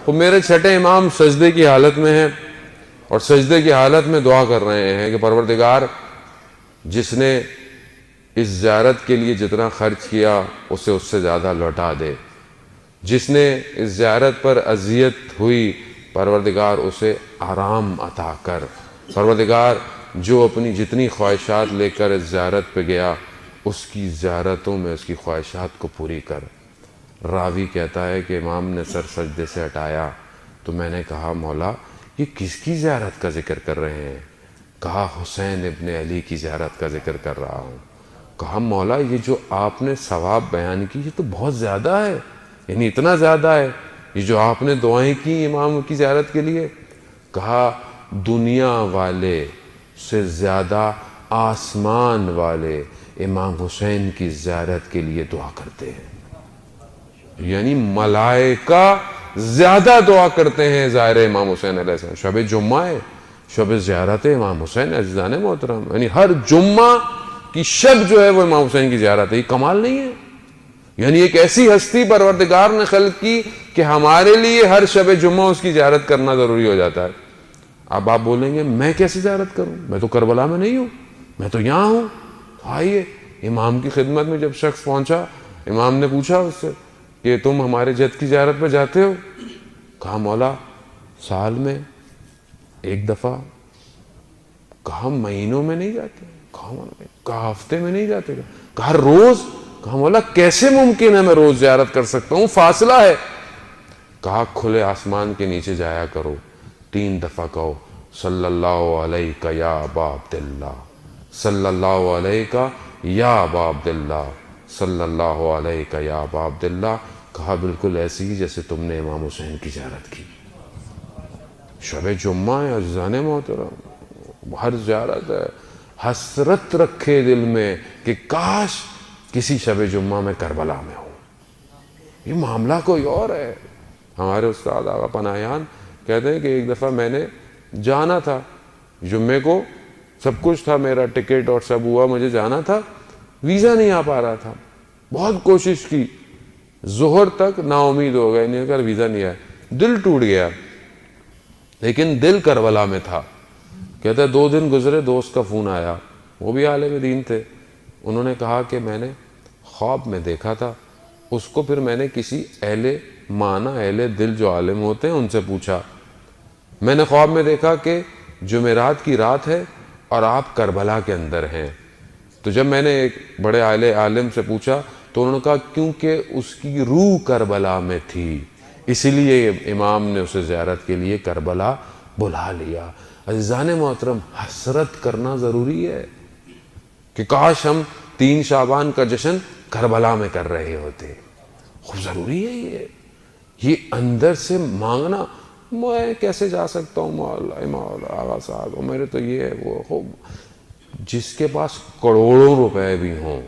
وہ میرے چھٹے امام سجدے کی حالت میں ہیں اور سجدے کی حالت میں دعا کر رہے ہیں کہ پروردگار جس نے اس زیارت کے لیے جتنا خرچ کیا اسے اس سے زیادہ لوٹا دے، جس نے اس زیارت پر اذیت ہوئی پروردگار اسے آرام عطا کر، پروردگار جو اپنی جتنی خواہشات لے کر اس زیارت پہ گیا اس کی زیارتوں میں اس کی خواہشات کو پوری کر۔ راوی کہتا ہے کہ امام نے سر سجدے سے ہٹایا تو میں نے کہا مولا یہ کس کی زیارت کا ذکر کر رہے ہیں؟ کہا حسین ابن علی کی زیارت کا ذکر کر رہا ہوں۔ کہا مولا یہ جو آپ نے ثواب بیان کی یہ تو بہت زیادہ ہے، یعنی اتنا زیادہ ہے یہ جو آپ نے دعائیں کی امام کی زیارت کے لیے؟ کہا دنیا والے سے زیادہ آسمان والے امام حسین کی زیارت کے لیے دعا کرتے ہیں، یعنی ملائکہ زیادہ دعا کرتے ہیں زائر امام حسین علیہ السلام۔ شب جمعہ ہے، شب زیارت امام حسین عزیزان محترم، یعنی ہر جمعہ کی شب جو ہے وہ امام حسین کی زیارت ہے۔ یہ کمال نہیں ہے؟ یعنی ایک ایسی ہستی پروردگار نے خلق کی کہ ہمارے لیے ہر شب جمعہ اس کی زیارت کرنا ضروری ہو جاتا ہے۔ اب آپ بولیں گے میں کیسے زیارت کروں، میں تو کربلا میں نہیں ہوں، میں تو یہاں ہوں۔ آئیے امام کی خدمت میں جب شخص پہنچا، امام نے پوچھا اس سے کہ تم ہمارے جد کی زیارت پہ جاتے ہو؟ کہا مولا سال میں ایک دفعہ۔ کہا مہینوں میں نہیں جاتے؟ کہا ہفتے میں نہیں جاتے؟ کہا روز؟ کہا مولا کیسے ممکن ہے میں روز زیارت کر سکتا ہوں، فاصلہ ہے۔ کہا کھلے آسمان کے نیچے جایا کرو، 3 دفعہ کہو صلی اللہ علیہ یا ابا عبداللہ، صلی اللہ علیہ یا ابا عبداللہ، صلی اللہ علیہ یا ابا عبداللہ۔ کہا بالکل ایسی ہی جیسے تم نے امام حسین کی زیارت کی۔ شب جمعہ ہے عزیزان محترم، ہر زیارت ہے، حسرت رکھے دل میں کہ کاش کسی شب جمعہ میں کربلا میں ہوں۔ یہ معاملہ کوئی اور ہے۔ ہمارے استاد آقا پناہیان کہتے ہیں کہ ایک دفعہ میں نے جانا تھا جمعے کو، سب کچھ تھا، میرا ٹکٹ اور سب ہوا، مجھے جانا تھا، ویزا نہیں آ پا رہا تھا، بہت کوشش کی، ظہر تک نا امید ہو گئے، نہیں کر ویزا نہیں آیا، دل ٹوٹ گیا، لیکن دل کربلا میں تھا۔ کہتا ہے 2 دن گزرے، دوست کا فون آیا، وہ بھی عالم دین تھے، انہوں نے کہا کہ میں نے خواب میں دیکھا تھا اس کو، پھر میں نے کسی اہل معنی اہل دل جو عالم ہوتے ہیں ان سے پوچھا، میں نے خواب میں دیکھا کہ جمعرات کی رات ہے اور آپ کربلا کے اندر ہیں۔ تو جب میں نے ایک بڑے عالم سے پوچھا تو انہوں نے کہا کیونکہ اس کی روح کربلا میں تھی اسی لیے امام نے اسے زیارت کے لیے کربلا بلا لیا۔ عزیزان محترم حسرت کرنا ضروری ہے کہ کاش ہم 3 شعبان کا جشن کربلا میں کر رہے ہوتے، خوب ضروری ہے یہ اندر سے مانگنا۔ میں کیسے جا سکتا ہوں مولا آغا صاحب، میرے تو یہ ہے وہ، خوب جس کے پاس کروڑوں روپے بھی ہوں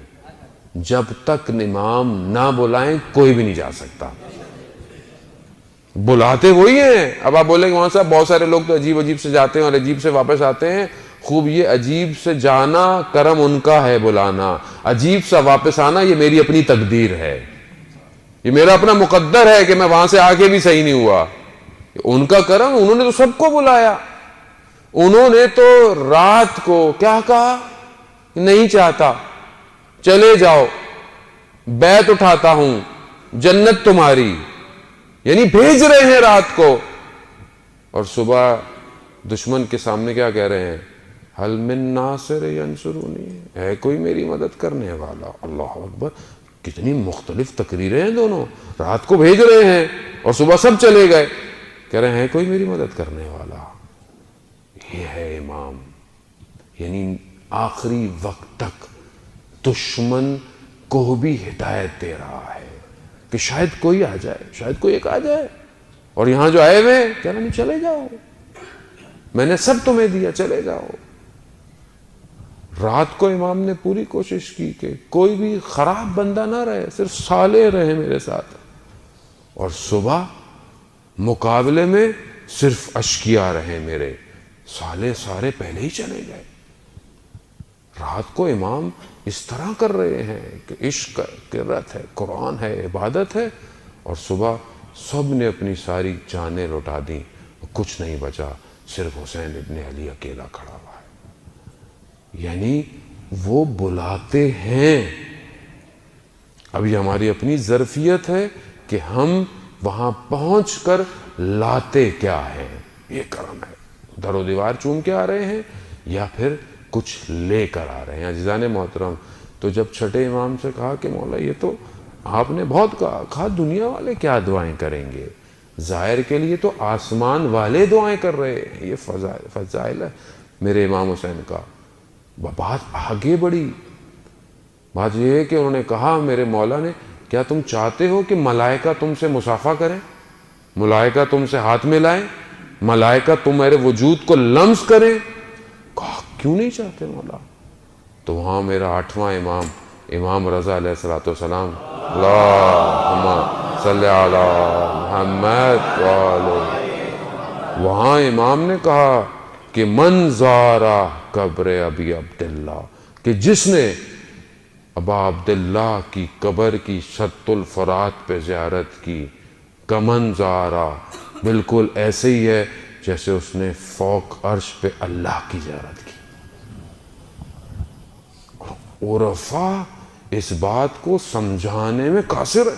جب تک امام نہ بلائیں کوئی بھی نہیں جا سکتا، بلاتے وہی ہیں۔ اب آپ بولیں گے وہاں صاحب بہت سارے لوگ تو عجیب عجیب سے جاتے ہیں اور عجیب سے واپس آتے ہیں، خوب یہ عجیب سے جانا کرم ان کا ہے، بلانا، عجیب سا واپس آنا یہ میری اپنی تقدیر ہے، یہ میرا اپنا مقدر ہے کہ میں وہاں سے آگے بھی صحیح نہیں ہوا، ان کا کرم، انہوں نے تو سب کو بلایا، انہوں نے تو رات کو کیا کہا، نہیں چاہتا چلے جاؤ، بیعت اٹھاتا ہوں، جنت تمہاری، یعنی بھیج رہے ہیں رات کو، اور صبح دشمن کے سامنے کیا کہہ رہے ہیں، حل من ناصر ینصرونی، ہے کوئی میری مدد کرنے والا۔ اللہ اکبر، کتنی مختلف تقریریں ہیں دونوں، رات کو بھیج رہے ہیں اور صبح سب چلے گئے، کہہ رہے ہیں کوئی میری مدد کرنے والا۔ یہ ہے امام، یعنی آخری وقت تک دشمن کو بھی ہدایت دے رہا ہے کہ شاید کوئی آ جائے، شاید کوئی ایک آ جائے، اور یہاں جو آئے ہوئے کہہ رہے ہیں چلے جاؤ، میں نے سب تمہیں دیا، چلے جاؤ۔ رات کو امام نے پوری کوشش کی کہ کوئی بھی خراب بندہ نہ رہے، صرف صالح رہے میرے ساتھ، اور صبح مقابلے میں صرف اشقیاء رہے میرے، صالح سارے پہلے ہی چلے گئے۔ رات کو امام اس طرح کر رہے ہیں کہ عشق قرت ہے، قرآن ہے، عبادت ہے، اور صبح سب نے اپنی ساری جانیں لوٹا دیں، کچھ نہیں بچا، صرف حسین ابن علی اکیلا کھڑا ہوا ہے۔ یعنی وہ بلاتے ہیں۔ اب یہ ہماری اپنی ظرفیت ہے کہ ہم وہاں پہنچ کر لاتے کیا ہے، یہ کرم ہے۔ در و دیوار چوم کے آ رہے ہیں یا پھر کچھ لے کر آ رہے ہیں۔ عزیزان محترم، تو جب چھٹے امام سے کہا کہ مولا یہ تو آپ نے بہت کہا دنیا والے کیا دعائیں کریں گے، ظاہر کے لیے تو آسمان والے دعائیں کر رہے ہیں، یہ فضائل ہے میرے امام حسین کا۔ بات آگے بڑھی، بات یہ ہے کہ انہوں نے کہا میرے مولا نے، کیا تم چاہتے ہو کہ ملائکہ تم سے مصافحہ کریں، ملائکہ تم سے ہاتھ ملائیں، ملائکہ تمہارے وجود کو لمس کریں؟ کہا کیوں نہیں چاہتے مولا؟ تو وہاں میرا 8واں امام، امام رضا علیہ السلام، اللہم صلی علی محمد وہاں امام نے کہا کہ من زارا قبر ابی عبداللہ، کہ جس نے ابا عبداللہ کی قبر کی شط الفرات پہ زیارت کی، کمن زارا، بالکل ایسے ہی ہے جیسے اس نے فوق عرش پہ اللہ کی زیارت کی۔ عرفا اس بات کو سمجھانے میں قاصر ہے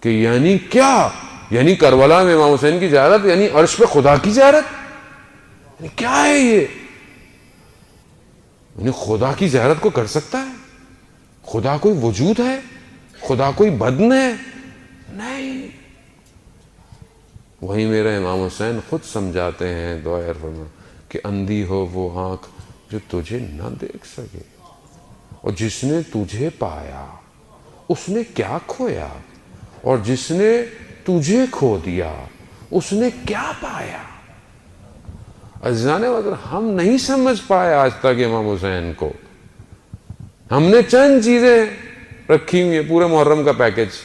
کہ یعنی کیا، یعنی کربلا میں امام حسین کی زیارت یعنی عرش پہ خدا کی زیارت، یعنی کیا ہے یہ؟ یعنی خدا کی زیارت کو کر سکتا ہے؟ خدا کوئی وجود ہے؟ خدا کوئی بدن ہے؟ نہیں۔ وہیں میرا امام حسین خود سمجھاتے ہیں دعائے فرما کہ اندھی ہو وہ آنکھ جو تجھے نہ دیکھ سکے، اور جس نے تجھے پایا اس نے کیا کھویا، اور جس نے تجھے کھو دیا اس نے کیا پایا۔ عزیزان ہم نہیں سمجھ پائے آج تک امام حسین کو۔ ہم نے چند چیزیں رکھی ہوئی ہیں، پورے محرم کا پیکج،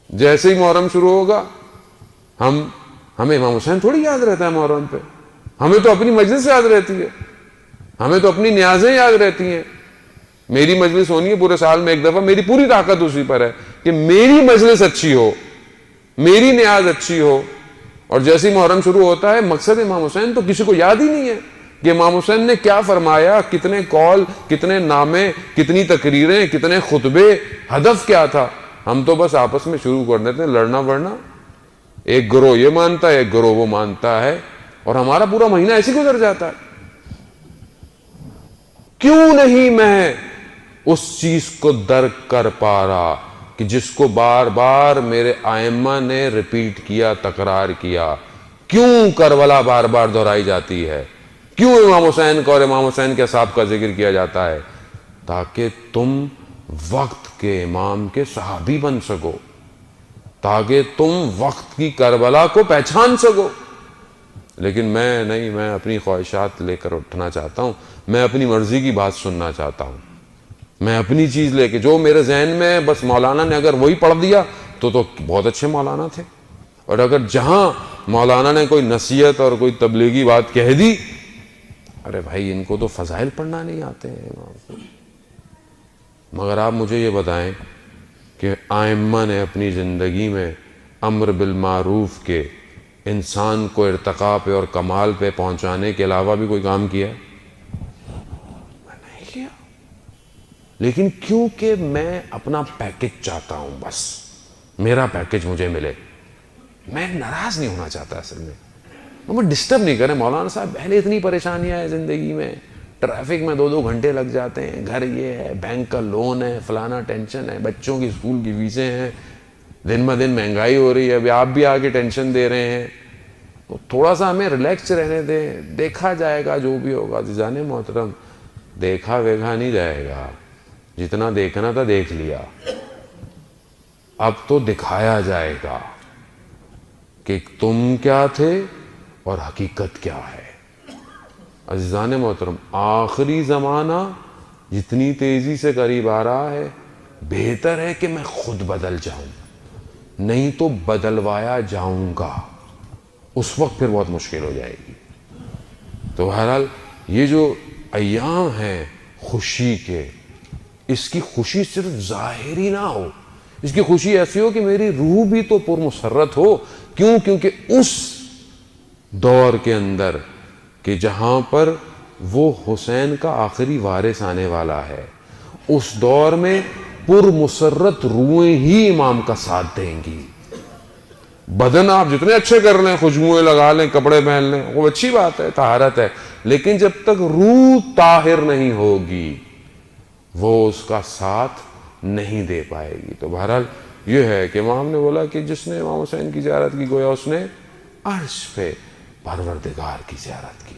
جیسے ہی محرم شروع ہوگا ہمیں امام حسین تھوڑی یاد رہتا ہے محرم پہ، ہمیں تو اپنی مجلس یاد رہتی ہے، ہمیں تو اپنی نیازیں یاد رہتی ہیں۔ میری مجلس ہونی ہے پورے سال میں ایک دفعہ، میری پوری طاقت اسی پر ہے کہ میری مجلس اچھی ہو، میری نیاز اچھی ہو۔ اور جیسے ہی محرم شروع ہوتا ہے مقصد امام حسین تو کسی کو یاد ہی نہیں ہے کہ امام حسین نے کیا فرمایا، کتنے قول، کتنے نامے، کتنی تقریریں، کتنے خطبے، ہدف کیا تھا۔ ہم تو بس آپس میں شروع کر دیتے ہیں لڑنا ورنا، ایک گروہ یہ مانتا ہے، ایک گروہ وہ مانتا ہے، اور ہمارا پورا مہینہ ایسے گزر جاتا ہے۔ کیوں نہیں میں اس چیز کو درک کر پا رہا کہ جس کو بار بار میرے ائمہ نے ریپیٹ کیا، تکرار کیا؟ کیوں کربلا بار بار دہرائی جاتی ہے؟ کیوں امام حسین کا اور امام حسین کے اصحاب کا ذکر کیا جاتا ہے؟ تاکہ تم وقت کے امام کے صحابی بن سکو، تاکہ تم وقت کی کربلا کو پہچان سکو۔ لیکن میں نہیں، میں اپنی خواہشات لے کر اٹھنا چاہتا ہوں، میں اپنی مرضی کی بات سننا چاہتا ہوں، میں اپنی چیز لے کے جو میرے ذہن میں ہے، بس مولانا نے اگر وہی پڑھ دیا تو بہت اچھے مولانا تھے، اور اگر جہاں مولانا نے کوئی نصیحت اور کوئی تبلیغی بات کہہ دی، ارے بھائی ان کو تو فضائل پڑھنا نہیں آتے ہیں۔ مگر آپ مجھے یہ بتائیں کہ ائمہ نے اپنی زندگی میں امر بالمعروف کے، انسان کو ارتقاء پہ اور کمال پہ پہنچانے کے علاوہ بھی کوئی کام کیا؟ نہیں کیا۔ لیکن کیونکہ میں اپنا پیکج چاہتا ہوں، بس میرا پیکج مجھے ملے، میں ناراض نہیں ہونا چاہتا اصل میں، مجھے ڈسٹرب نہیں کریں مولانا صاحب، پہلے اتنی پریشانیاں ہیں زندگی میں، ٹریفک میں 2 گھنٹے لگ جاتے ہیں، گھر یہ ہے، بینک کا لون ہے، فلانا ٹینشن ہے، بچوں کی اسکول کی فیسیں ہیں، دن بہ دن مہنگائی ہو رہی ہے، ابھی آپ بھی آگے ٹینشن دے رہے ہیں، تو تھوڑا سا ہمیں ریلیکس رہنے دیں، دیکھا جائے گا جو بھی ہوگا۔ عزیزان محترم، دیکھا ویکھا نہیں جائے گا، جتنا دیکھنا تھا دیکھ لیا، اب تو دکھایا جائے گا کہ تم کیا تھے اور حقیقت کیا ہے۔ عزیزان محترم، آخری زمانہ جتنی تیزی سے قریب آ رہا ہے، بہتر ہے کہ میں خود بدل جاؤں، نہیں تو بدلوایا جاؤں گا، اس وقت پھر بہت مشکل ہو جائے گی۔ تو بہرحال یہ جو ایام ہیں خوشی کے، اس کی خوشی صرف ظاہری نہ ہو، اس کی خوشی ایسی ہو کہ میری روح بھی تو پرمسرت ہو. کیوں؟ کیونکہ اس دور کے اندر کہ جہاں پر وہ حسین کا آخری وارث آنے والا ہے، اس دور میں پرمسرت روحیں ہی امام کا ساتھ دیں گی. بدن آپ جتنے اچھے کر لیں، خوشبوئیں لگا لیں، کپڑے پہن لیں، وہ اچھی بات ہے، طہارت ہے، لیکن جب تک روح طاہر نہیں ہوگی وہ اس کا ساتھ نہیں دے پائے گی. تو بہرحال یہ ہے کہ امام نے بولا کہ جس نے امام حسین کی زیارت کی گویا اس نے عرش پہ پروردگار کی زیارت کی.